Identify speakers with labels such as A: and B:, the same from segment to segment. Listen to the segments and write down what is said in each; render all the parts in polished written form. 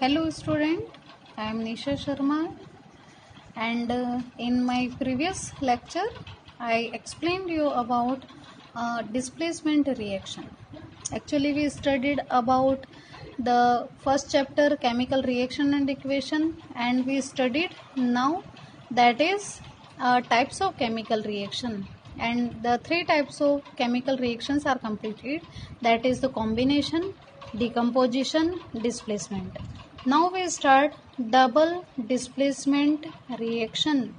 A: Hello student, I am Nisha Sharma and in my previous lecture I explained you about displacement reaction. Actually we studied about the first chapter chemical reaction and equation, and we studied now that is types of chemical reaction, and the three types of chemical reactions are completed, that is the combination, decomposition, displacement. Now we start double displacement reaction.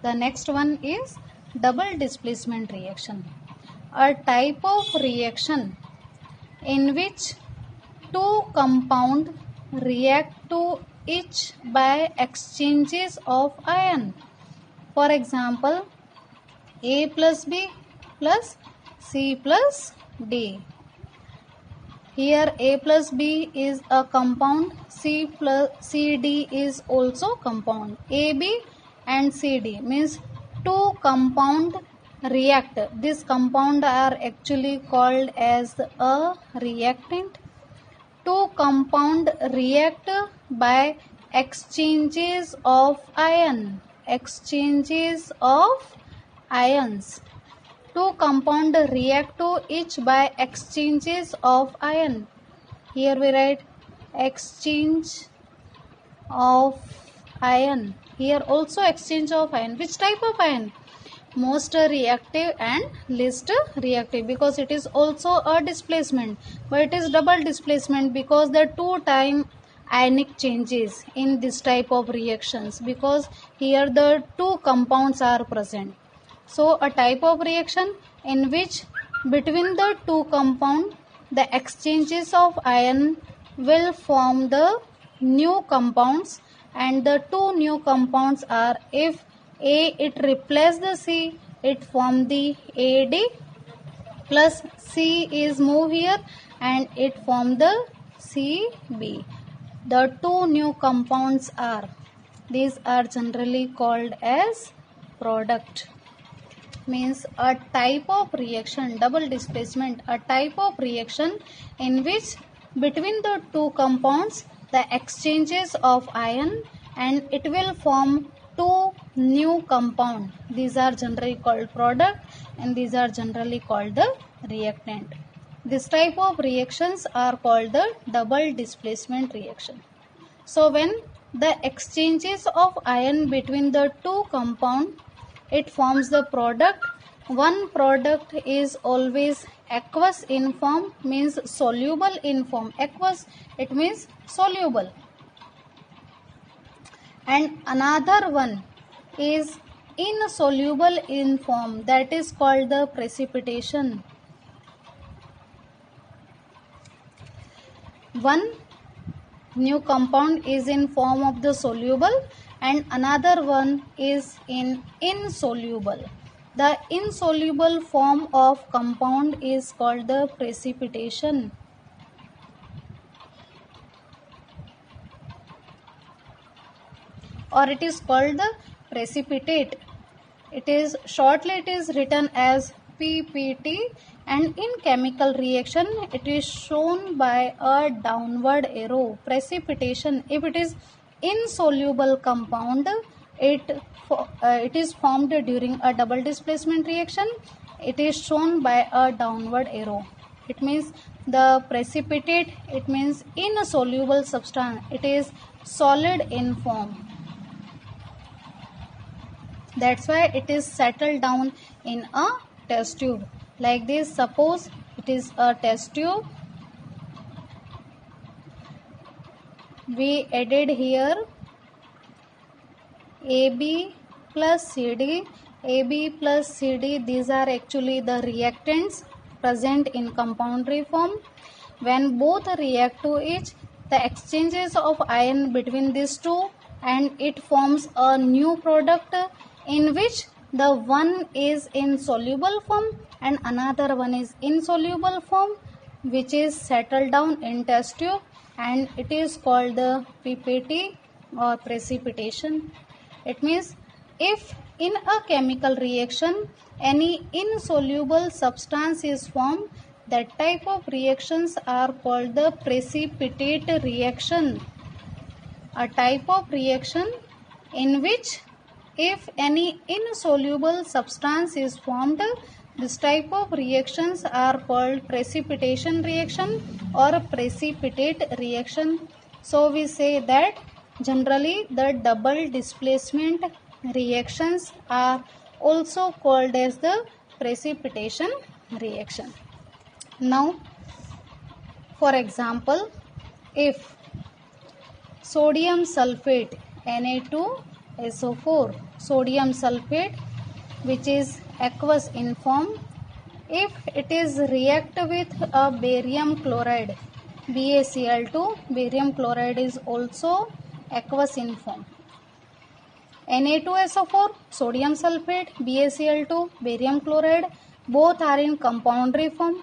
A: The next one is double displacement reaction, a type of reaction in which two compounds react to each by exchanges of ion. For example, A plus B plus C plus D. Here A plus B is a compound, C plus CD is also compound. AB and CD means two compound react. This compound are actually called as a reactant. Two compound react by exchanges of ion. Exchanges of ions. Two compound react to each by exchanges of ion. Here we write exchange of ion. Here also exchange of ion. Which type of ion? Most reactive and least reactive, because it is also a displacement, but it is double displacement because the two time ionic changes in this type of reactions, because here the two compounds are present. So a type of reaction in which between the two compound the exchanges of ion will form the new compounds, and the two new compounds are, if A it replace the C, it form the AD, plus C is move here and it form the CB. The two new compounds are, these are generally called as product. Means a type of reaction, double displacement, a type of reaction in which between the two compounds the exchanges of ion and it will form two new compound. These are generally called product and these are generally called the reactant. This type of reactions are called the double displacement reaction. So when the exchanges of ion between the two compound, it forms the product. One product is always aqueous in form, means soluble in form. Aqueous, it means soluble. And another one is insoluble in form, that is called the precipitation. One new compound is in form of the soluble and another one is in insoluble. The insoluble form of compound is called the precipitation. Or it is called the precipitate. It is shortly it is written as PPT, and in chemical reaction it is shown by a downward arrow. Precipitation, if it is insoluble compound, it is formed during a double displacement reaction. It is shown by a downward arrow. It means the precipitate, it means insoluble substance, it is solid in form. That's why it is settled down in a test tube. Like this, suppose it is a test tube. We added here AB plus CD. AB plus CD, these are actually the reactants present in compoundary form. When both react to each, the exchanges of ion between these two and it forms a new product in which the one is in soluble form and another one is insoluble form, which is settled down in test tube, and it is called the PPT or precipitation. It means if in a chemical reaction any insoluble substance is formed, That type of reactions are called the precipitate reaction. A type of reaction in which if any insoluble substance is formed, this type of reactions are called precipitation reaction or precipitate reaction. So we say that generally the double displacement reactions are also called as the precipitation reaction. Now, for example, if sodium sulfate Na2SO4, sodium sulfate which is aqueous in form, if it is react with a barium chloride, BaCl2, barium chloride is also aqueous in form. Na2SO4, sodium sulfate, BaCl2, barium chloride, both are in compoundary form.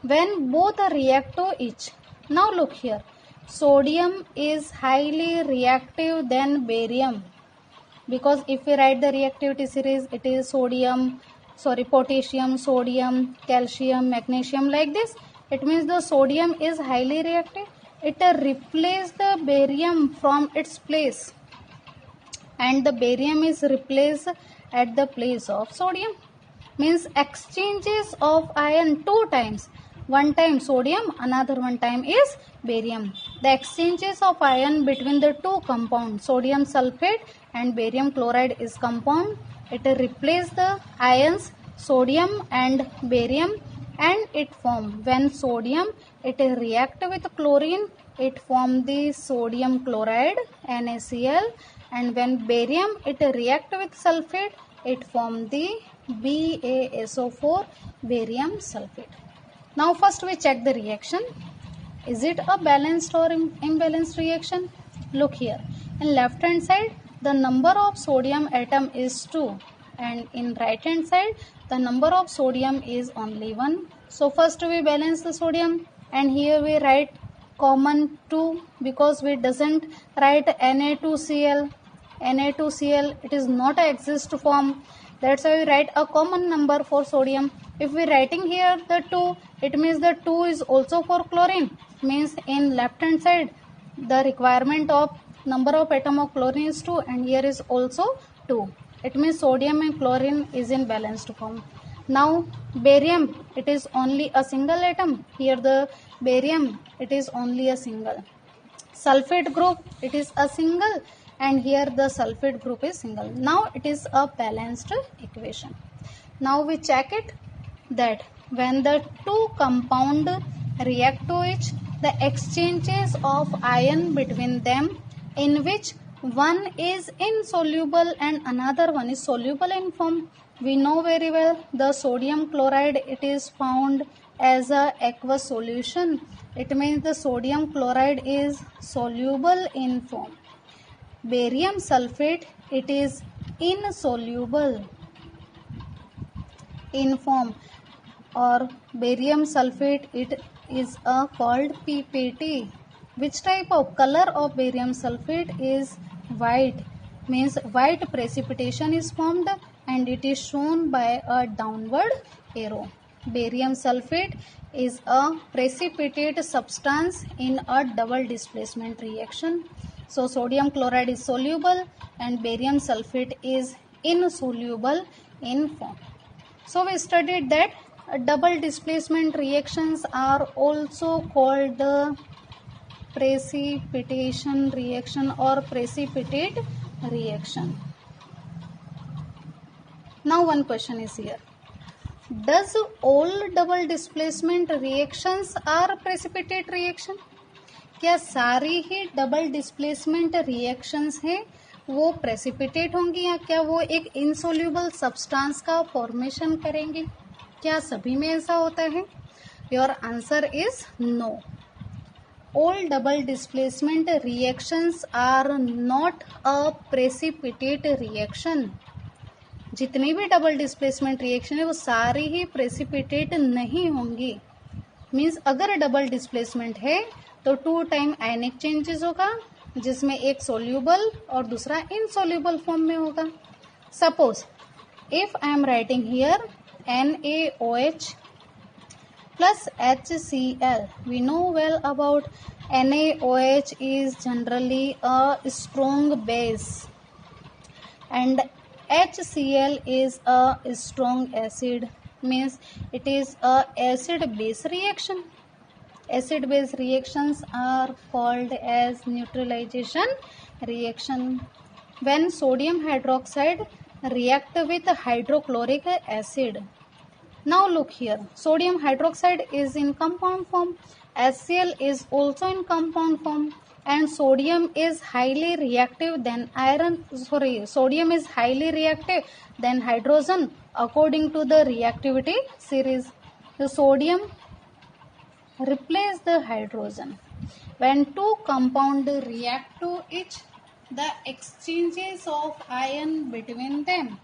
A: When both react to each, now look here, sodium is highly reactive than barium, because if we write the reactivity series, it is potassium, sodium, calcium, magnesium, like this. It means the sodium is highly reactive. It replaced the barium from its place, and the barium is replaced at the place of sodium. Means exchanges of ion two times. One time sodium, another one time is barium. The exchanges of ion between the two compounds, sodium sulfate and barium chloride is compound. It replaces the ions sodium and barium, and it form, when sodium it react with chlorine, it form the sodium chloride NaCl, and when barium it react with sulfate, it form the BaSO4, barium sulfate. Now first we check the reaction. Is it a balanced or imbalanced reaction? Look here. In left hand side, the number of sodium atom is 2, and in right hand side, the number of sodium is only 1. So first we balance the sodium, and here we write common 2, because we doesn't write Na2Cl. Na2Cl, it is not a exist form. That's why we write a common number for sodium. If we writing here the 2, it means the 2 is also for chlorine. Means in left hand side, the requirement of number of atom of chlorine is 2, and here is also 2. It means sodium and chlorine is in balanced form. Now barium, it is only a single atom. Here the barium, it is only a single. Sulfate group, it is a single, and here the sulfate group is single. Now it is a balanced equation. Now we check it, that when the two compound react to each, the exchanges of ion between them, in which one is insoluble and another one is soluble in form. We know very well the sodium chloride, it is found as a aqueous solution. It means the sodium chloride is soluble in form. Barium sulfate, it is insoluble in form, or barium sulfate, it is called PPT. Which type of color of barium sulfate is white, means white precipitation is formed, and it is shown by a downward arrow. Barium sulfate is a precipitate substance in a double displacement reaction. So sodium chloride is soluble and barium sulfate is insoluble in form. So we studied that double displacement reactions are also called the precipitation reaction or precipitate reaction. Now one question is here. Does all double displacement reactions are precipitate reaction? क्या सारी ही double displacement reactions हैं वो precipitate होंगी, या क्या वो एक insoluble substance का फॉर्मेशन करेंगी? क्या सभी में ऐसा होता है? Your answer is no. All double displacement reactions are not a precipitate reaction. जितनी भी डबल डिस्प्लेसमेंट रिएक्शन है वो सारी ही प्रेसिपिटेट नहीं होंगी. मीन्स अगर डबल डिस्प्लेसमेंट है तो 2 टाइम आयनिक चेंजेस होगा, जिसमें एक सोल्यूबल और दूसरा इनसोल्यूबल फॉर्म में होगा. Suppose if I am writing here NaOH plus HCl. We know well about NaOH is generally a strong base and HCl is a strong acid, means it is a acid base reaction. Acid base reactions are called as neutralization reaction. When sodium hydroxide react with hydrochloric acid. Now look here, sodium hydroxide is in compound form, HCl is also in compound form, and sodium is highly reactive than sodium is highly reactive than hydrogen according to the reactivity series. The sodium replace the hydrogen. When two compounds react to each, the exchanges of ion between them,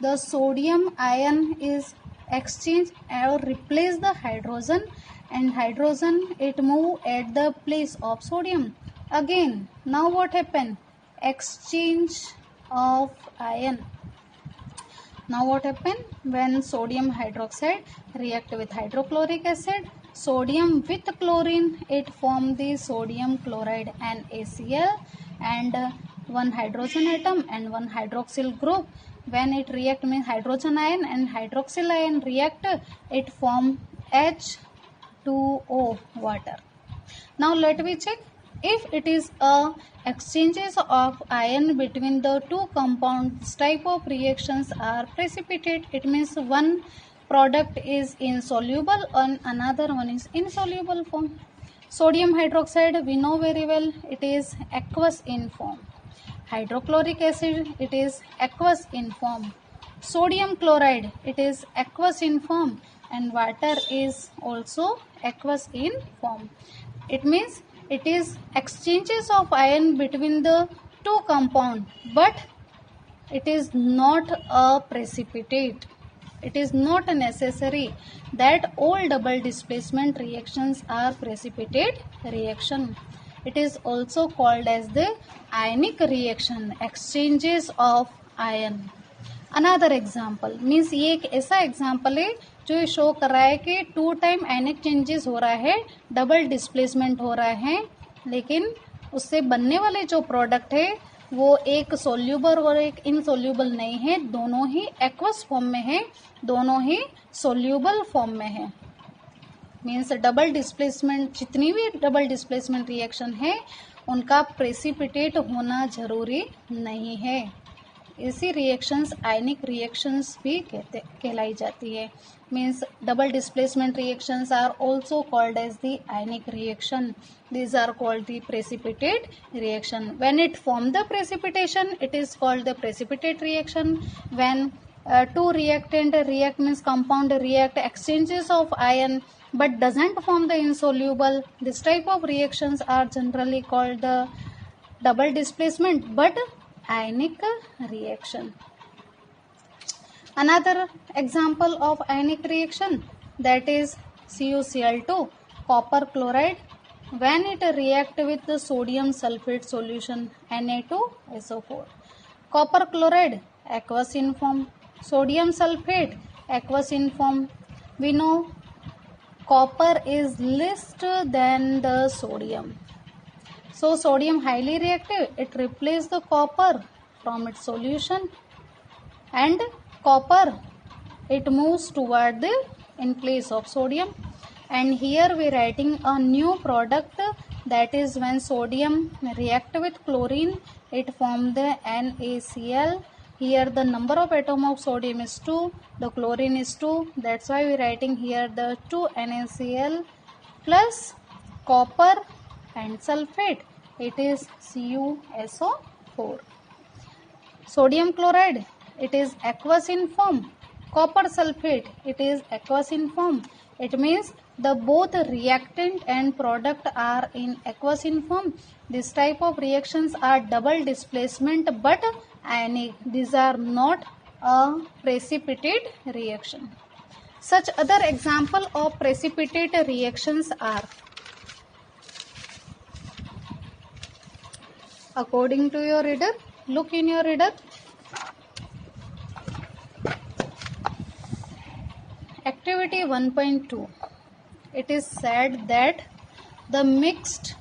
A: the sodium ion is exchange or replace the hydrogen, and hydrogen it move at the place of sodium. Again, now what happen? Exchange of ion. Now what happen? When sodium hydroxide react with hydrochloric acid, sodium with chlorine, it form the sodium chloride NaCl, and one hydrogen atom and one hydroxyl group. When it react means hydrogen ion and hydroxyl ion react, it form H2O water. Now let me check. If it is a exchanges of ion between the two compounds, type of reactions are precipitate. It means one product is insoluble and another one is insoluble form. Sodium hydroxide we know very well, it is aqueous in form. Hydrochloric acid, it is aqueous in form. Sodium chloride, it is aqueous in form, and water is also aqueous in form. It means it is exchanges of ion between the two compounds, but it is not a precipitate. It is not necessary that all double displacement reactions are precipitate reaction. It is also called as the ionic reaction, exchanges of ion. Another example means ये एक ऐसा example है जो ये show कर रहा है कि 2 टाइम आयनिक चेंजेस हो रहा है, डबल डिस्प्लेसमेंट हो रहा है, लेकिन उससे बनने वाले जो प्रोडक्ट है वो एक सोल्यूबल और एक इनसोल्यूबल नहीं है, दोनों ही एक्वस फॉर्म में है, दोनों ही सोल्यूबल फॉर्म में है. मीन्स डबल डिस्प्लेसमेंट, जितनी भी डबल डिस्प्लेसमेंट रिएक्शन है उनका प्रेसिपिटेट होना जरूरी नहीं है. ऐसी रिएक्शंस आयनिक रिएक्शंस भी कहलाई जाती है. Means double displacement reactions are also called as the ionic reaction. These are called the precipitate reaction. When it form the precipitation it is called the precipitate reaction. When two reactant react means compound react exchanges of ion but doesn't form the insoluble, this type of reactions are generally called the double displacement but ionic reaction. Another example of ionic reaction, that is CuCl2, copper chloride. When it react with the sodium sulfate solution Na2SO4, copper chloride aqueous in form, sodium sulfate aqueous in form. We know copper is less than the sodium, so sodium highly reactive, it replaces the copper from its solution, and copper it moves toward the in place of sodium, and here we writing a new product, that is when sodium react with chlorine it form the NaCl. Here the number of atom of sodium is 2, the chlorine is 2, that's why we writing here the 2 NaCl plus copper and sulfate, it is CuSO4. Sodium chloride, it is aqueous in form. Copper sulfate, it is aqueous in form. It means the both reactant and product are in aqueous in form. This type of reactions are double displacement but ionic. These are not a precipitate reaction. Such other example of precipitate reactions are, according to your reader, look in your reader. Activity 1.2. it is said that the mixed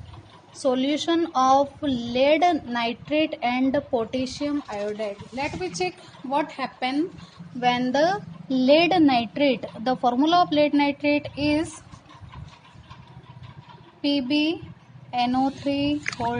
A: solution of lead nitrate and potassium iodide. Let me check what happened when the lead nitrate, the formula of lead nitrate is PbNO3